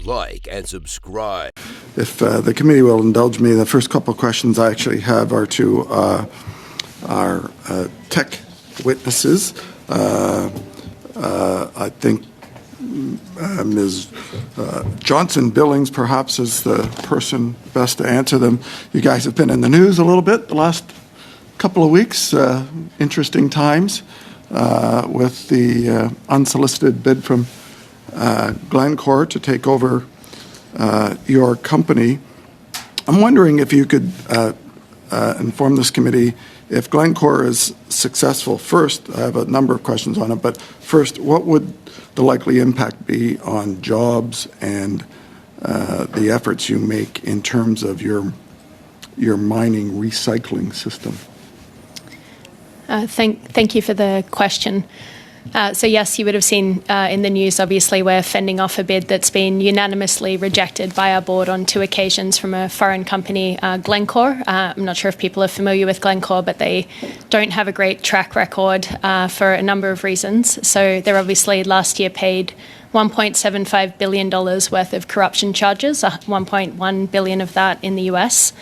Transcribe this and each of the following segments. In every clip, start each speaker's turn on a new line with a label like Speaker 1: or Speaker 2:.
Speaker 1: like and subscribe.
Speaker 2: If the committee will indulge me, the first couple of questions I actually have are to our tech witnesses. I think Ms. Johnson-Billings perhaps is the person best to answer them. You guys have been in the news a little bit the last couple of weeks, interesting times with the unsolicited bid from Glencore to take over your company. I'm wondering if you could inform this committee if Glencore is successful. First, I have a number of questions on it, but first, what would the likely impact be on jobs and the efforts you make in terms of your mining recycling system?
Speaker 3: Thank you for the question. So yes, you would have seen in the news, obviously, we're fending off a bid that's been unanimously rejected by our board on 2 occasions from a foreign company, Glencore. I'm not sure if people are familiar with Glencore, but they don't have a great track record for a number of reasons. So they're obviously last year paid $1.75 billion worth of corruption charges, $1.1 billion of that in the US.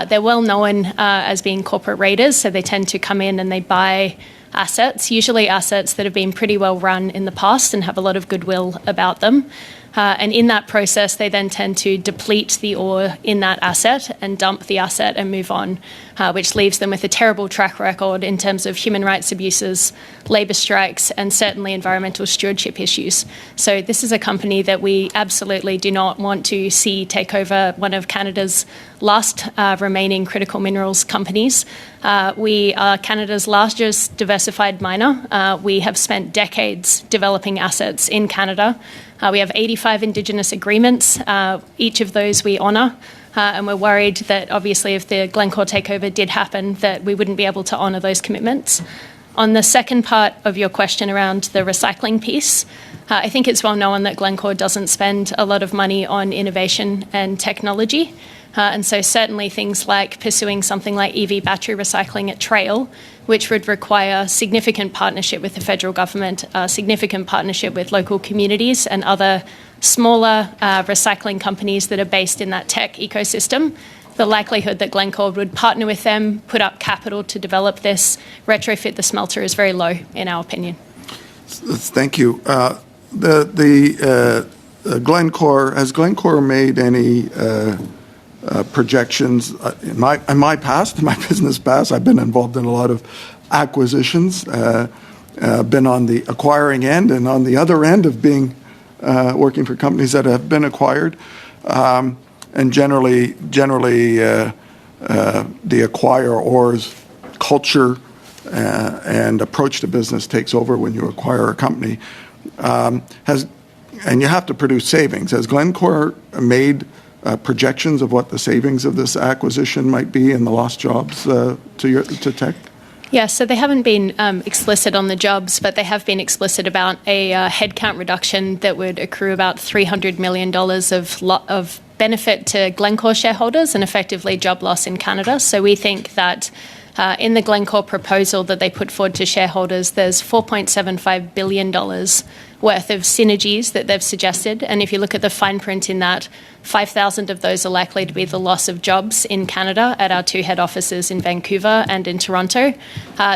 Speaker 3: They're well known as being corporate raiders, so they tend to come in and they buy assets, usually assets that have been pretty well run in the past and have a lot of goodwill about them. And in that process, they then tend to deplete the ore in that asset and dump the asset and move on, which leaves them with a terrible track record in terms of human rights abuses, labour strikes, and certainly environmental stewardship issues. So this is a company that we absolutely do not want to see take over one of Canada's last remaining critical minerals companies. We are Canada's largest diversified miner. We have spent decades developing assets in Canada. We have 85 Indigenous agreements. Each of those we honour. And we're worried that obviously if the Glencore takeover did happen, that we wouldn't be able to honour those commitments. On the second part of your question around the recycling piece, I think it's well known that Glencore doesn't spend a lot of money on innovation and technology. And so certainly things like pursuing something like EV battery recycling at Trail, which would require significant partnership with the federal government, significant partnership with local communities and other smaller recycling companies that are based in that tech ecosystem. The likelihood that Glencore would partner with them, put up capital to develop this, retrofit the smelter is very low, in our opinion.
Speaker 2: Thank you. Glencore, has Glencore made any projections? In my past, in my business past, I've been involved in a lot of acquisitions, been on the acquiring end and on the other end of being working for companies that have been acquired. And generally, the acquiror's culture and approach to business takes over when you acquire a company. And you have to produce savings. Has Glencore made projections of what the savings of this acquisition might be and the lost jobs to tech?
Speaker 3: Yeah, so they haven't been explicit on the jobs, but they have been explicit about a headcount reduction that would accrue about $300 million of benefit to Glencore shareholders and effectively job loss in Canada. So we think that in the Glencore proposal that they put forward to shareholders, there's $4.75 billion worth of synergies that they've suggested. And if you look at the fine print in that, 5,000 of those are likely to be the loss of jobs in Canada at our 2 head offices in Vancouver and in Toronto.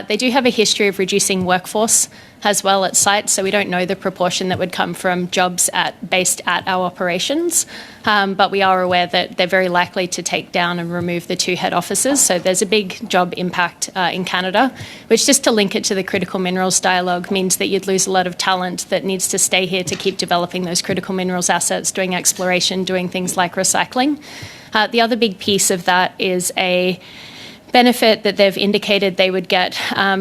Speaker 3: They do have a history of reducing workforce as well at sites, so we don't know the proportion that would come from jobs based at our operations. But we are aware that they're very likely to take down and remove the 2 head offices. So there's a big job impact in Canada, which, just to link it to the critical minerals dialogue, means that you'd lose a lot of talent that needs to stay here to keep developing those critical minerals assets, doing exploration, doing things like recycling. The other big piece of that is a benefit that they've indicated they would get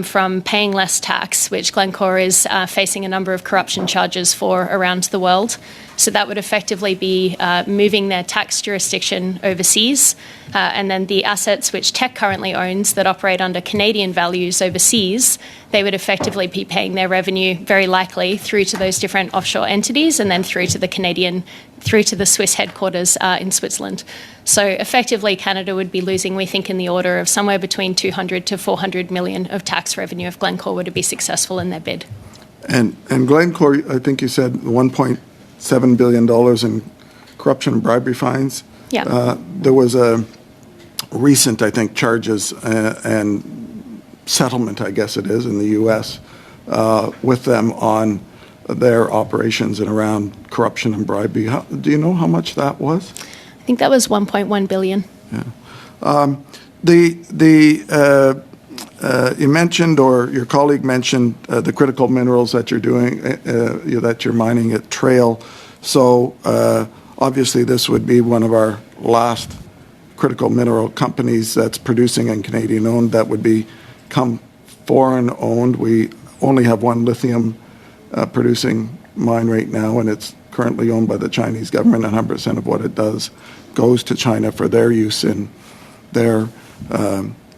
Speaker 3: from paying less tax, which Glencore is facing a number of corruption charges for around the world. So that would effectively be moving their tax jurisdiction overseas, and then the assets which Teck currently owns that operate under Canadian values overseas, they would effectively be paying their revenue very likely through to those different offshore entities and then through to the Swiss headquarters in Switzerland. So effectively, Canada would be losing, we think, in the order of somewhere between 200 to 400 million of tax revenue if Glencore were to be successful in their bid. And
Speaker 2: Glencore, I think you said $1.7 billion corruption and bribery fines.
Speaker 3: Yeah.
Speaker 2: There was a recent, I think, charges and settlement, I guess it is, in the U.S. With them on their operations and around corruption and bribery. Do you know how much that was?
Speaker 3: I think that was 1.1 billion.
Speaker 2: Yeah. You mentioned, or your colleague mentioned, the critical minerals that you're doing, that you're mining at Trail. So obviously this would be one of our last critical mineral companies that's producing and Canadian owned that would become foreign owned. We only have one lithium producing mine right now, and it's currently owned by the Chinese government. 100% of what it does goes to China for their use in their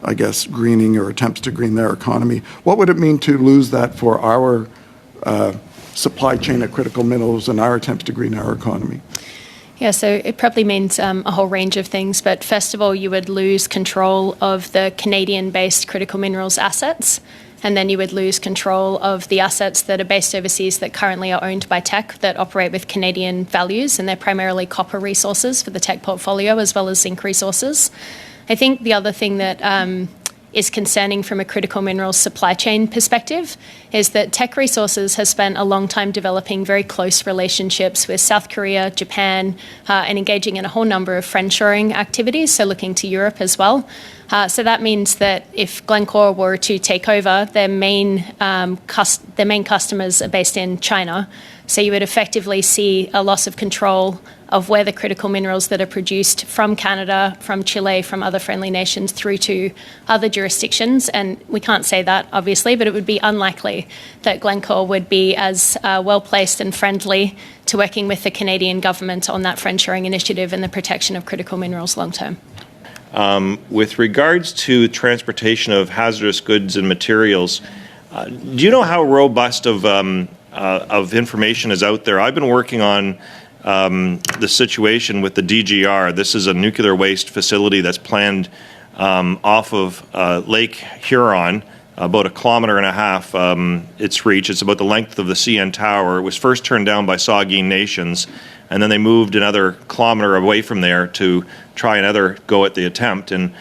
Speaker 2: I guess, greening or attempts to green their economy. What would it mean to lose that for our supply chain of critical minerals and our attempts to green our economy?
Speaker 3: Yeah, so it probably means a whole range of things. But first of all, you would lose control of the Canadian-based critical minerals assets. And then you would lose control of the assets that are based overseas that currently are owned by Teck that operate with Canadian values. And they're primarily copper resources for the Teck portfolio as well as zinc resources. I think the other thing that is concerning from a critical minerals supply chain perspective is that Teck Resources has spent a long time developing very close relationships with South Korea, Japan, and engaging in a whole number of friendshoring activities, so looking to Europe as well. So that means that if Glencore were to take over, their main customers are based in China. So you would effectively see a loss of control of where the critical minerals that are produced from Canada, from Chile, from other friendly nations through to other jurisdictions. And we can't say that, obviously, but it would be unlikely that Glencore would be as well-placed and friendly to working with the Canadian government on that friendshoring initiative and the protection of critical minerals long-term.
Speaker 4: With regards to transportation of hazardous goods and materials, do you know how robust of information is out there? I've been working on the situation with the DGR. This is a nuclear waste facility that's planned off of Lake Huron, about 1.5 kilometers its reach. It's about the length of the CN Tower. It was first turned down by Saugeen Nations, and then they moved another kilometer away from there to try another go at the attempt. And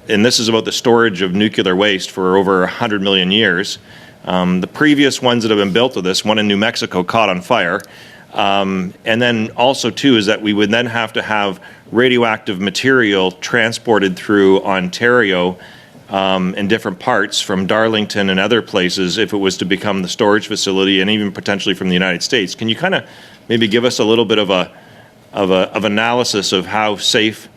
Speaker 4: this is about the storage of nuclear waste for over 100 million years. The previous ones that have been built of this, one in New Mexico, caught on fire. And then also, too, is that we would then have to have radioactive material transported through Ontario in different parts from Darlington and other places if it was to become the storage facility, and even potentially from the United States. Can you kind of maybe give us a little bit of analysis of how safe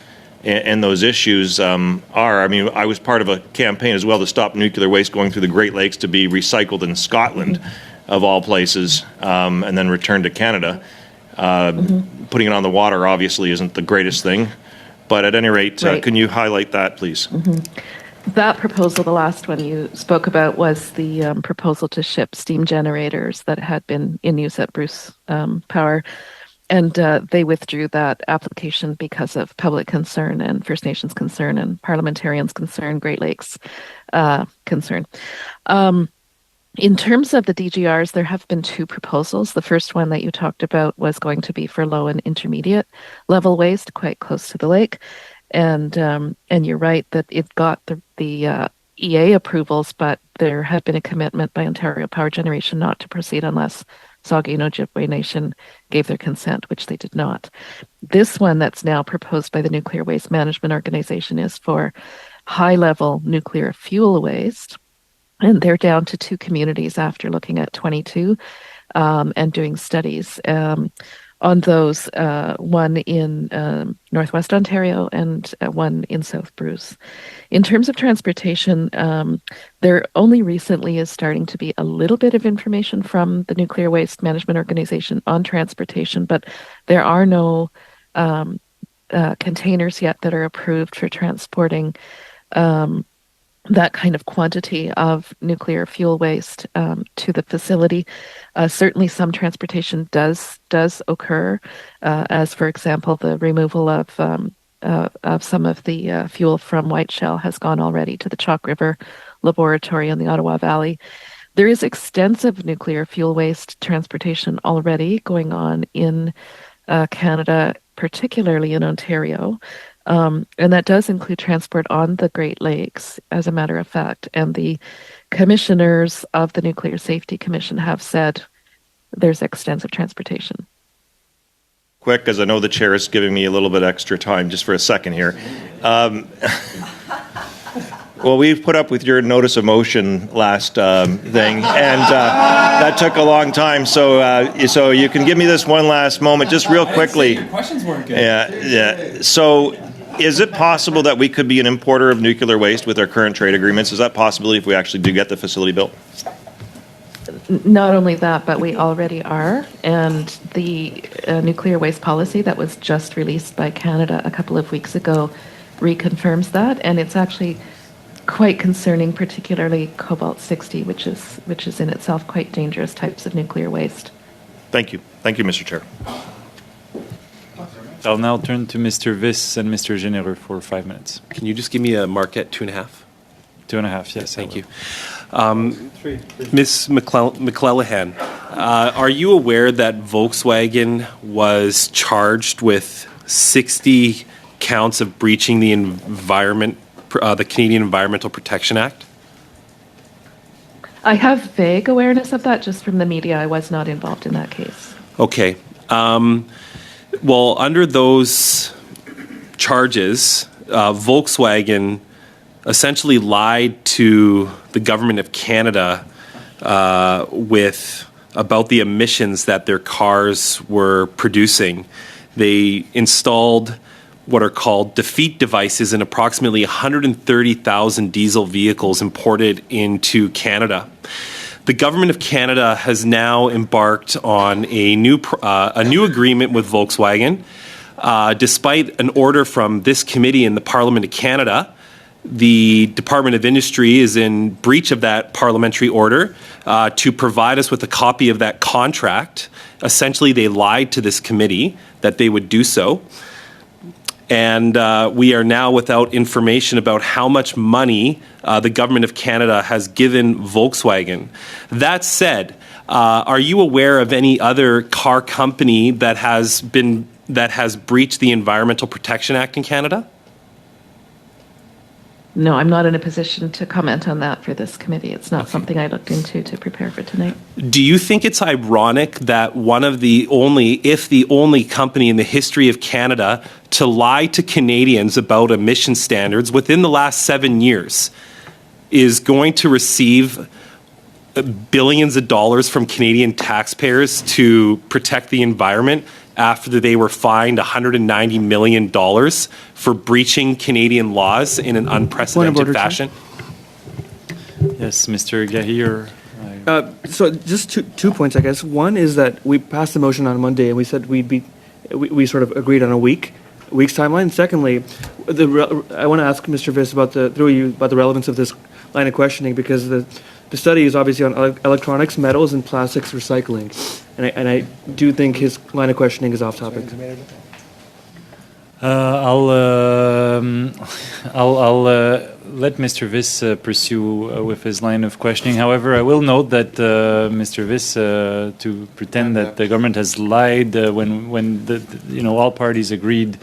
Speaker 4: and those issues are? I mean, I was part of a campaign as well to stop nuclear waste going through the Great Lakes to be recycled in Scotland, of all places, and then returned to Canada. Putting it on the water obviously isn't the greatest thing, but at any rate,
Speaker 5: Right.
Speaker 4: Can you highlight that, please?
Speaker 5: That proposal, the last one you spoke about, was the proposal to ship steam generators that had been in use at Bruce Power. And they withdrew that application because of public concern and First Nations concern and parliamentarians' concern, Great Lakes concern. In terms of the DGRs, there have been two proposals. The first one that you talked about was going to be for low and intermediate level waste, quite close to the lake. And you're right that it got the EA approvals, but there had been a commitment by Ontario Power Generation not to proceed unless Saugeen Ojibwe Nation gave their consent, which they did not. This one that's now proposed by the Nuclear Waste Management Organization is for high-level nuclear fuel waste, and they're down to 2 communities after looking at 22 and doing studies on those, one in Northwest Ontario and one in South Bruce. In terms of transportation, there only recently is starting to be a little bit of information from the Nuclear Waste Management Organization on transportation, but there are no containers yet that are approved for transporting that kind of quantity of nuclear fuel waste to the facility. Certainly some transportation does occur, as for example, the removal of some of the fuel from White Shell has gone already to the Chalk River Laboratory in the Ottawa Valley. There is extensive nuclear fuel waste transportation already going on in Canada particularly in Ontario. And that does include transport on the Great Lakes, as a matter of fact. And the commissioners of the Nuclear Safety Commission have said there's extensive transportation.
Speaker 4: Quick, because I know the chair is giving me a little bit extra time just for a second here. Well, we've put up with your notice of motion last thing, and that took a long time. So you can give me this one last moment, just real quickly.
Speaker 6: Your questions weren't good.
Speaker 4: Yeah. So, is it possible that we could be an importer of nuclear waste with our current trade agreements? Is that a possibility if we actually do get the facility built?
Speaker 5: Not only that, but we already are. And the nuclear waste policy that was just released by Canada a couple of weeks ago reconfirms that. And it's actually quite concerning, particularly cobalt-60, which is in itself quite dangerous types of nuclear waste.
Speaker 4: Thank you. Thank you, Mr. Chair.
Speaker 7: I'll now turn to Mr. Viss and Mr. Généreux for 5 minutes.
Speaker 8: Can you just give me a mark at 2.5?
Speaker 7: 2.5, yes.
Speaker 8: Thank you. Ms. McClellan, are you aware that Volkswagen was charged with 60 counts of breaching the the Canadian Environmental Protection Act?
Speaker 5: I have vague awareness of that just from the media. I was not involved in that case.
Speaker 8: Okay. Well, under those charges, Volkswagen essentially lied to the government of Canada about the emissions that their cars were producing. They installed what are called defeat devices in approximately 130,000 diesel vehicles imported into Canada. The government of Canada has now embarked on a new agreement with Volkswagen. Despite an order from this committee in the Parliament of Canada, the Department of Industry is in breach of that parliamentary order to provide us with a copy of that contract. Essentially, they lied to this committee that they would do so. And we are now without information about how much money the government of Canada has given Volkswagen. That said, are you aware of any other car company that has breached the Environmental Protection Act in Canada?
Speaker 5: No, I'm not in a position to comment on that for this committee. It's not something I looked into to prepare for tonight.
Speaker 8: Do you think it's ironic that one of the only, if the only company in the history of Canada to lie to Canadians about emission standards within the last 7 years is going to receive billions of dollars from Canadian taxpayers to protect the environment after they were fined $190 million for breaching Canadian laws in an unprecedented fashion?
Speaker 7: Yes, Mr. Gahir.
Speaker 6: So just two points, I guess. One is that we passed the motion on Monday, and we said we sort of agreed on a week's timeline. Secondly, I want to ask Mr. Viss about the relevance of this line of questioning, because the study is obviously on electronics, metals, and plastics recycling, and I do think his line of questioning is off topic.
Speaker 7: I'll let Mr. Viss pursue with his line of questioning. However, I will note that Mr. Viss to pretend that the government has lied when all parties agreed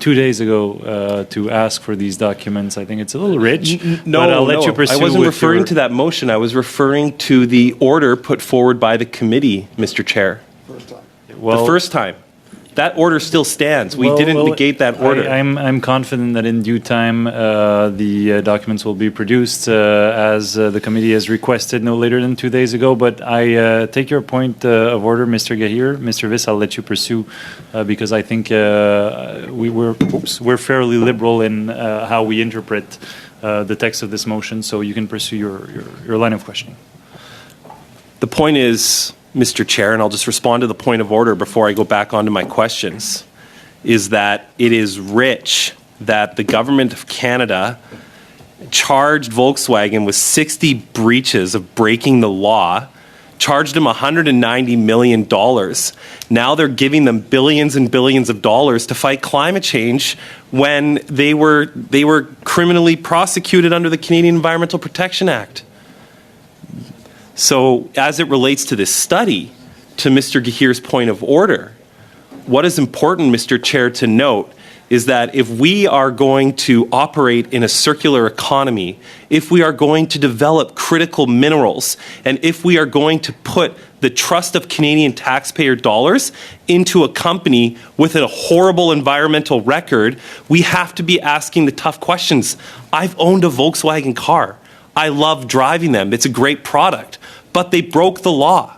Speaker 7: 2 days ago to ask for these documents. I think it's a little rich. But I'll let you pursue.
Speaker 8: I wasn't referring to that motion. I was referring to the order put forward by the committee, Mr. Chair. The first time. That order still stands. We didn't negate that order.
Speaker 7: I'm confident that in due time the documents will be produced as the committee has requested no later than 2 days ago. But I take your point of order, Mr. Gahir. Mr. Viss, I'll let you pursue because I think we're fairly liberal in how we interpret the text of this motion. So you can pursue your line of questioning.
Speaker 8: The point is, Mr. Chair, and I'll just respond to the point of order before I go back onto my questions, is that it is rich that the government of Canada charged Volkswagen with 60 breaches of breaking the law, charged them $190 million. Now they're giving them billions and billions of dollars to fight climate change when they were criminally prosecuted under the Canadian Environmental Protection Act. So as it relates to this study, to Mr. Gahir's point of order, what is important, Mr. Chair, to note is that if we are going to operate in a circular economy, if we are going to develop critical minerals, and if we are going to put the trust of Canadian taxpayer dollars into a company with a horrible environmental record, we have to be asking the tough questions. I've owned a Volkswagen car. I love driving them. It's a great product. But they broke the law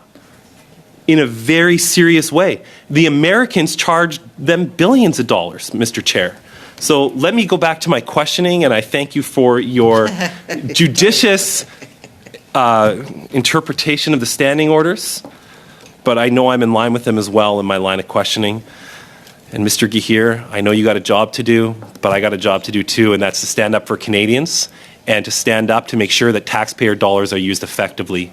Speaker 8: in a very serious way. The Americans charged them billions of dollars, Mr. Chair. So let me go back to my questioning, and I thank you for your judicious interpretation of the standing orders, but I know I'm in line with them as well in my line of questioning. And Mr. Gahir, I know you got a job to do, but I got a job to do too, and that's to stand up for Canadians and to stand up to make sure that taxpayer dollars are used effectively